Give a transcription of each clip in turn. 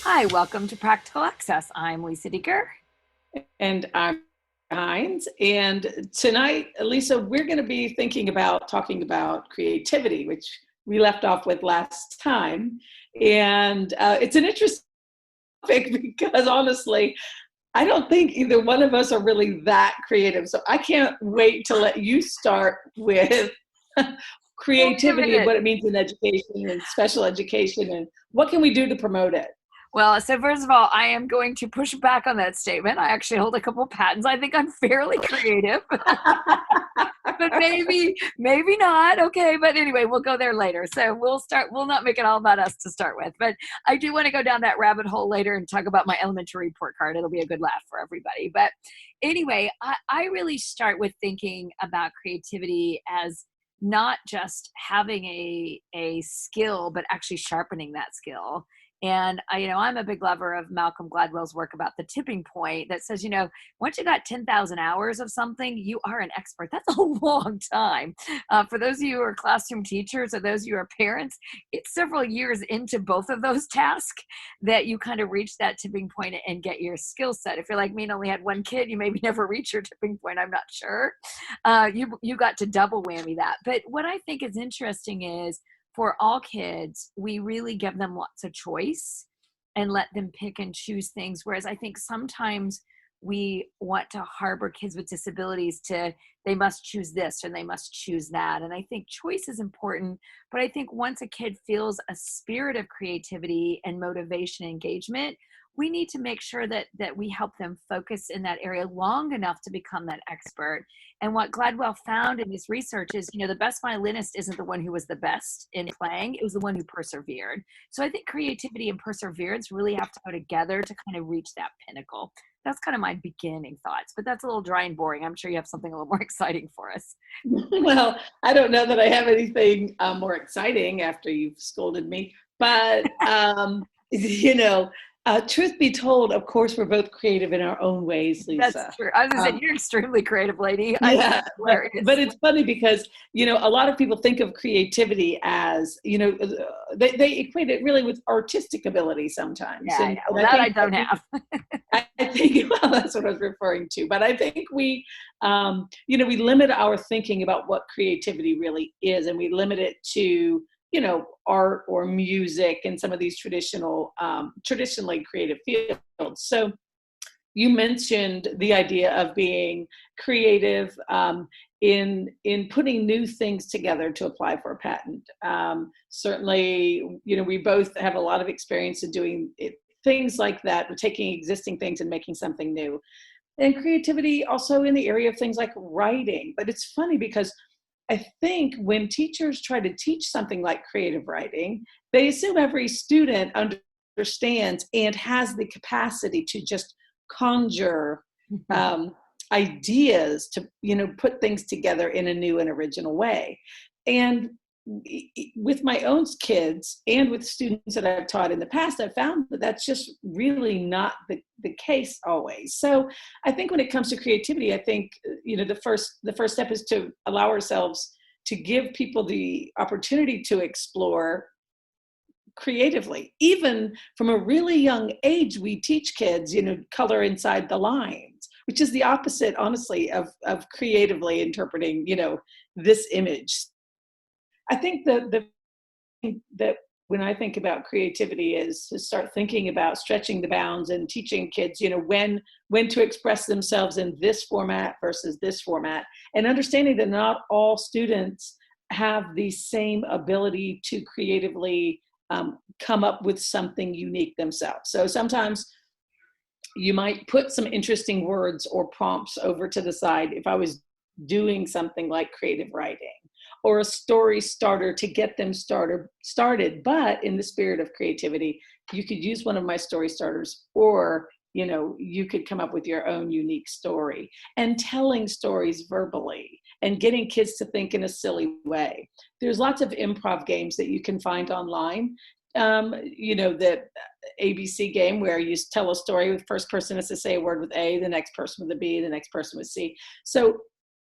Hi, welcome to Practical Access. I'm Lisa Deeker. And I'm Hines. And tonight, Lisa, we're going to be talking about creativity, which we left off with last time. And it's an interesting topic because honestly, I don't think either one of us are really that creative. So I can't wait to let you start with creativity and what it means in education and special education and what can we do to promote it. Well, so first of all, I am going to push back on that statement. I actually hold a couple of patents. I think I'm fairly creative, but maybe not. Okay, but anyway, we'll go there later. So we'll not make it all about us to start with, but I do want to go down that rabbit hole later and talk about my elementary report card. It'll be a good laugh for everybody. But anyway, I really start with thinking about creativity as not just having a skill, but actually sharpening that skill. And I'm a big lover of Malcolm Gladwell's work about the tipping point that says, once you got 10,000 hours of something, you are an expert. That's a long time. For those of you who are classroom teachers or those of you who are parents, it's several years into both of those tasks that you kind of reach that tipping point and get your skill set. If you're like me and only had one kid, you maybe never reach your tipping point. I'm not sure. You got to double whammy that. But what I think is interesting is, for all kids, we really give them lots of choice and let them pick and choose things. Whereas I think sometimes we want to harbor kids with disabilities to, they must choose this or they must choose that. And I think choice is important, but I think once a kid feels a spirit of creativity and motivation and engagement, we need to make sure that we help them focus in that area long enough to become that expert. And what Gladwell found in his research is, the best violinist isn't the one who was the best in playing, it was the one who persevered. So I think creativity and perseverance really have to go together to kind of reach that pinnacle. That's kind of my beginning thoughts, but that's a little dry and boring. I'm sure you have something a little more exciting for us. Well, I don't know that I have anything more exciting after you've scolded me, but you know, truth be told, of course, we're both creative in our own ways, Lisa. That's true. I was going to say, you're extremely creative, lady. Yeah, but it's funny because, a lot of people think of creativity as, they equate it really with artistic ability sometimes. Yeah, and well, that I don't have. I think, well, that's what I was referring to. But I think we limit our thinking about what creativity really is, and we limit it to, art or music and some of these traditionally creative fields. So you mentioned the idea of being creative in putting new things together to apply for a patent. Certainly, we both have a lot of experience in doing things like that, taking existing things and making something new. And creativity also in the area of things like writing. But it's funny because I think when teachers try to teach something like creative writing, they assume every student understands and has the capacity to just conjure ideas to put things together in a new and original way. And with my own kids and with students that I've taught in the past, I've found that that's just really not the case always. So I think when it comes to creativity, I think the first step is to allow ourselves to give people the opportunity to explore creatively. Even from a really young age, we teach kids, color inside the lines, which is the opposite, honestly, of creatively interpreting, this image. I think that when I think about creativity is to start thinking about stretching the bounds and teaching kids, when to express themselves in this format versus this format, and understanding that not all students have the same ability to creatively come up with something unique themselves. So sometimes you might put some interesting words or prompts over to the side if I was doing something like creative writing, or a story starter to get them started. But in the spirit of creativity, you could use one of my story starters, or you could come up with your own unique story. And telling stories verbally and getting kids to think in a silly way. There's lots of improv games that you can find online. The ABC game where you tell a story with first person has to say a word with A, the next person with a B, the next person with C. So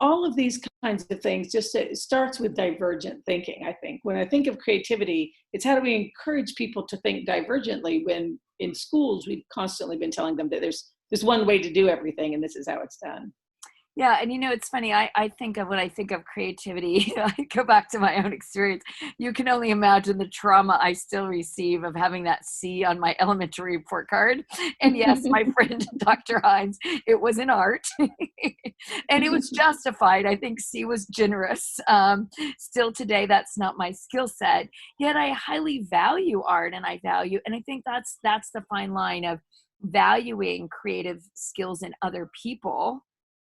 all of these kinds of things, it starts with divergent thinking, I think. When I think of creativity, it's how do we encourage people to think divergently when in schools, we've constantly been telling them that there's one way to do everything, and this is how it's done. Yeah, and it's funny. I think of when I think of creativity, I go back to my own experience. You can only imagine the trauma I still receive of having that C on my elementary report card. And yes, my friend Dr. Hines, it was in art, and it was justified. I think C was generous. Still today, that's not my skill set. Yet I highly value art, and I think that's the fine line of valuing creative skills in other people,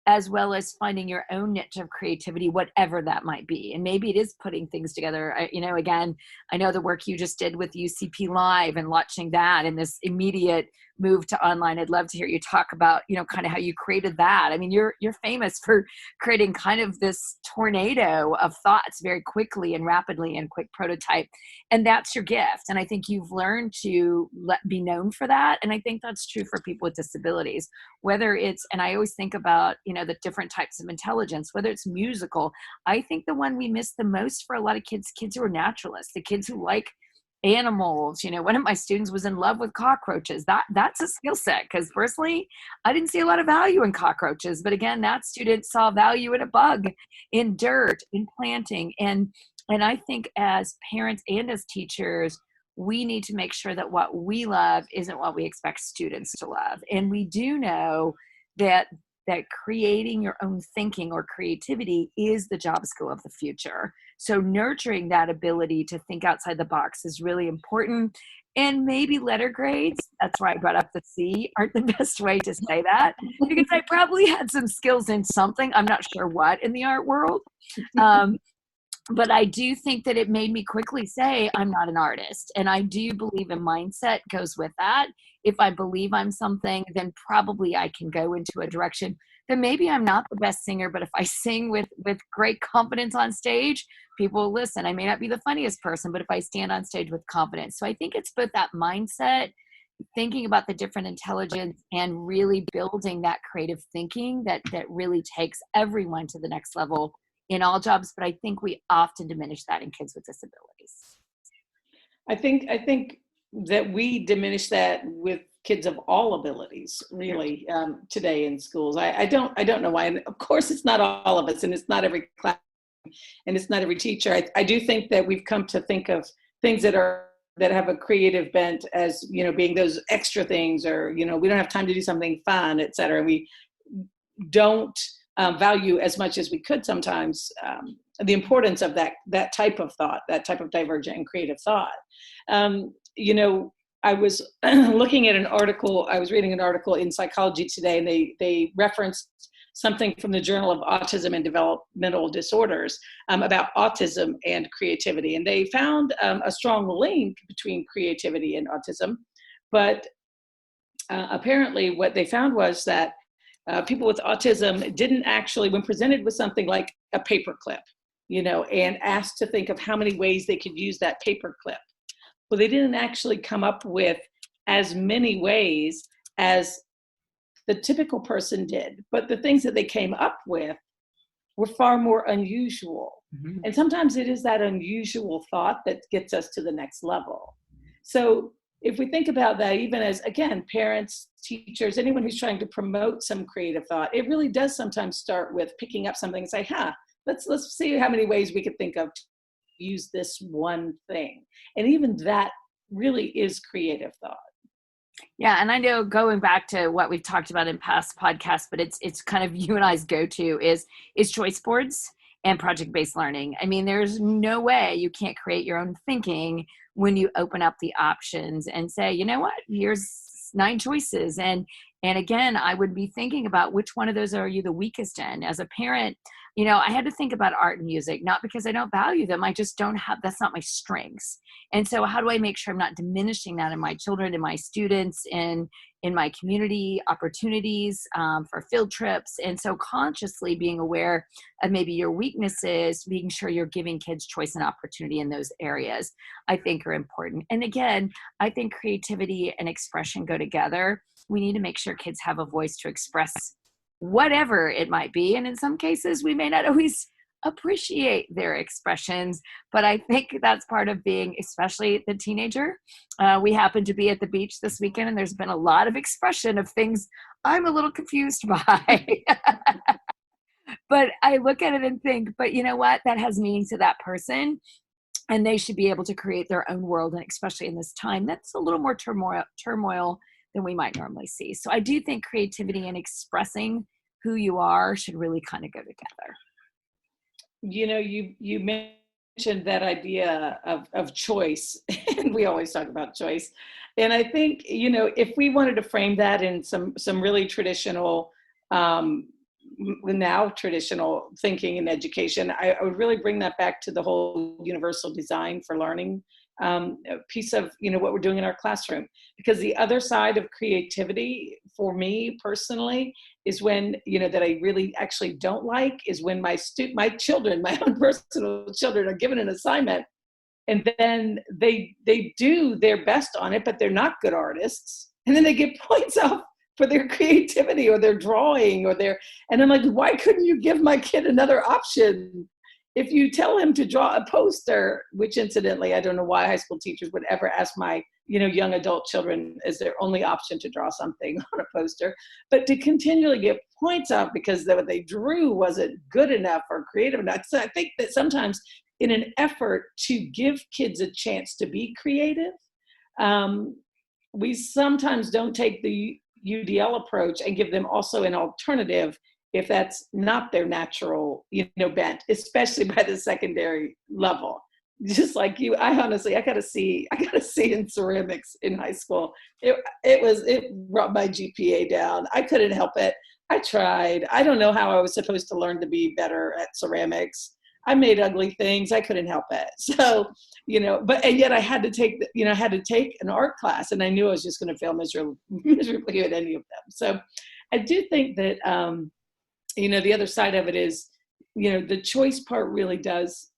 as well as finding your own niche of creativity, whatever that might be. And maybe it is putting things together. Again, I know the work you just did with UCP Live and launching that and this immediate move to online. I'd love to hear you talk about, kind of how you created that. I mean, you're famous for creating kind of this tornado of thoughts very quickly and rapidly and quick prototype. And that's your gift. And I think you've learned to be known for that. And I think that's true for people with disabilities, whether it's, and I always think about, the different types of intelligence, whether it's musical. I think the one we miss the most for a lot of kids who are naturalists, the kids who like animals. One of my students was in love with cockroaches. That's a skill set, because personally, I didn't see a lot of value in cockroaches. But again, that student saw value in a bug, in dirt, in planting. And I think as parents and as teachers, we need to make sure that what we love isn't what we expect students to love. And we do know that creating your own thinking or creativity is the job skill of the future. So nurturing that ability to think outside the box is really important. And maybe letter grades, that's why I brought up the C, aren't the best way to say that, because I probably had some skills in something, I'm not sure what, in the art world. But I do think that it made me quickly say, I'm not an artist. And I do believe a mindset goes with that. If I believe I'm something, then probably I can go into a direction that maybe I'm not the best singer, but if I sing with great confidence on stage, people will listen. I may not be the funniest person, but if I stand on stage with confidence. So I think it's both that mindset, thinking about the different intelligence, and really building that creative thinking that really takes everyone to the next level in all jobs. But I think we often diminish that in kids with disabilities. I think that we diminish that with kids of all abilities, really, today in schools. I don't know why. And of course, it's not all of us, and it's not every class, and it's not every teacher. I do think that we've come to think of things that have a creative bent as, being those extra things, or, we don't have time to do something fun, et cetera. We don't value as much as we could sometimes the importance of that type of thought, that type of divergent and creative thought. I was looking at an article, I was reading an article in Psychology Today, and they referenced something from the Journal of Autism and Developmental Disorders about autism and creativity. And they found a strong link between creativity and autism. But apparently what they found was that people with autism didn't actually, when presented with something like a paperclip, and asked to think of how many ways they could use that paperclip, well, they didn't actually come up with as many ways as the typical person did. But the things that they came up with were far more unusual. Mm-hmm. And sometimes it is that unusual thought that gets us to the next level. So if we think about that, even as, again, parents, teachers, anyone who's trying to promote some creative thought, it really does sometimes start with picking up something and say, let's see how many ways we could think of to use this one thing. And even that really is creative thought. Yeah, and I know, going back to what we've talked about in past podcasts, but it's kind of you and I's go-to is choice boards and project-based learning. I mean, there's no way you can't create your own thinking when you open up the options and say, you know what, here's 9 choices. And again, I would be thinking about which one of those are you the weakest in. As a parent, I had to think about art and music, not because I don't value them. I just don't have, that's not my strengths. And so how do I make sure I'm not diminishing that in my children, in my students, in my community opportunities for field trips? And so consciously being aware of maybe your weaknesses, being sure you're giving kids choice and opportunity in those areas, I think are important. And again, I think creativity and expression go together. We need to make sure kids have a voice to express whatever it might be. And in some cases, we may not always appreciate their expressions. But I think that's part of being, especially the teenager. We happen to be at the beach this weekend, and there's been a lot of expression of things I'm a little confused by. But I look at it and think, but you know what? That has meaning to that person. And they should be able to create their own world. And especially in this time, that's a little more turmoil than we might normally see. So I do think creativity and expressing who you are should really kind of go together. You know, you mentioned that idea of choice, and we always talk about choice. And I think, you know, if we wanted to frame that in some really traditional, now traditional thinking in education, I would really bring that back to the whole universal design for learning piece of, you know, what we're doing in our classroom. Because the other side of creativity for me personally is when, you know, that I really actually don't like is when my children, my own personal children, are given an assignment and then they do their best on it, but they're not good artists. And then they get points off for their creativity or their drawing and I'm like, why couldn't you give my kid another option? If you tell him to draw a poster, which incidentally, I don't know why high school teachers would ever ask my, you know, young adult children as their only option to draw something on a poster, but to continually get points off because what they drew wasn't good enough or creative enough. So I think that sometimes in an effort to give kids a chance to be creative, we sometimes don't take the UDL approach and give them also an alternative if that's not their natural, you know, bent, especially by the secondary level. Just like you, I got to see in ceramics in high school. It brought my GPA down. I couldn't help it. I tried. I don't know how I was supposed to learn to be better at ceramics. I made ugly things. I couldn't help it. So, you know, and yet I had to take an art class, and I knew I was just going to fail miserably at any of them. So I do think that, you know, the other side of it is, you know, the choice part really does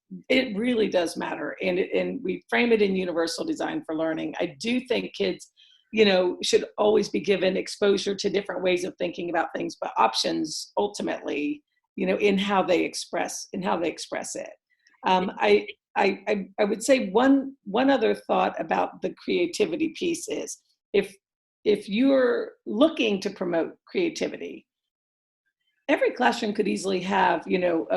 matter. And we frame it in universal design for learning. I do think kids, you know, should always be given exposure to different ways of thinking about things, but options ultimately, you know, in how they express it. I would say one other thought about the creativity piece is if you're looking to promote creativity, every classroom could easily have, you know,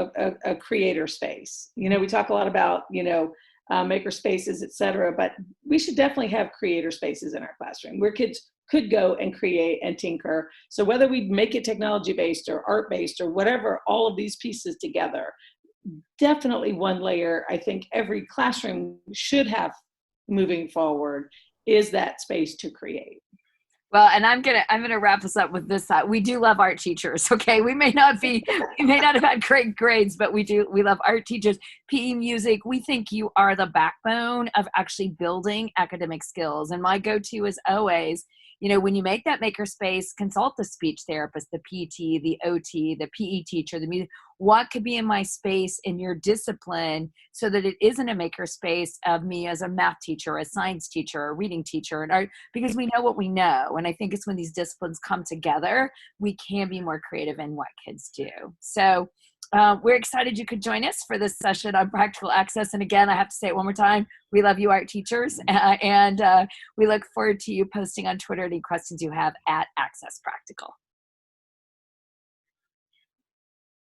a creator space. You know, we talk a lot about, you know, maker spaces, et cetera, but we should definitely have creator spaces in our classroom where kids could go and create and tinker. So whether we make it technology-based or art-based or whatever, all of these pieces together, definitely one layer I think every classroom should have moving forward is that space to create. Well, and I'm gonna wrap us up with this side. We do love art teachers. Okay, we may not have had great grades, but we love art teachers. PE music. We think you are the backbone of actually building academic skills. And my go-to is always, you know, when you make that makerspace, consult the speech therapist, the PT, the OT, the PE teacher, the music. What could be in my space in your discipline so that it isn't a makerspace of me as a math teacher, a science teacher, a reading teacher, and art, because we know what we know. And I think it's when these disciplines come together, we can be more creative in what kids do. So we're excited you could join us for this session on practical access. And again, I have to say it one more time. We love you, art teachers. And we look forward to you posting on Twitter any questions you have at Access Practical.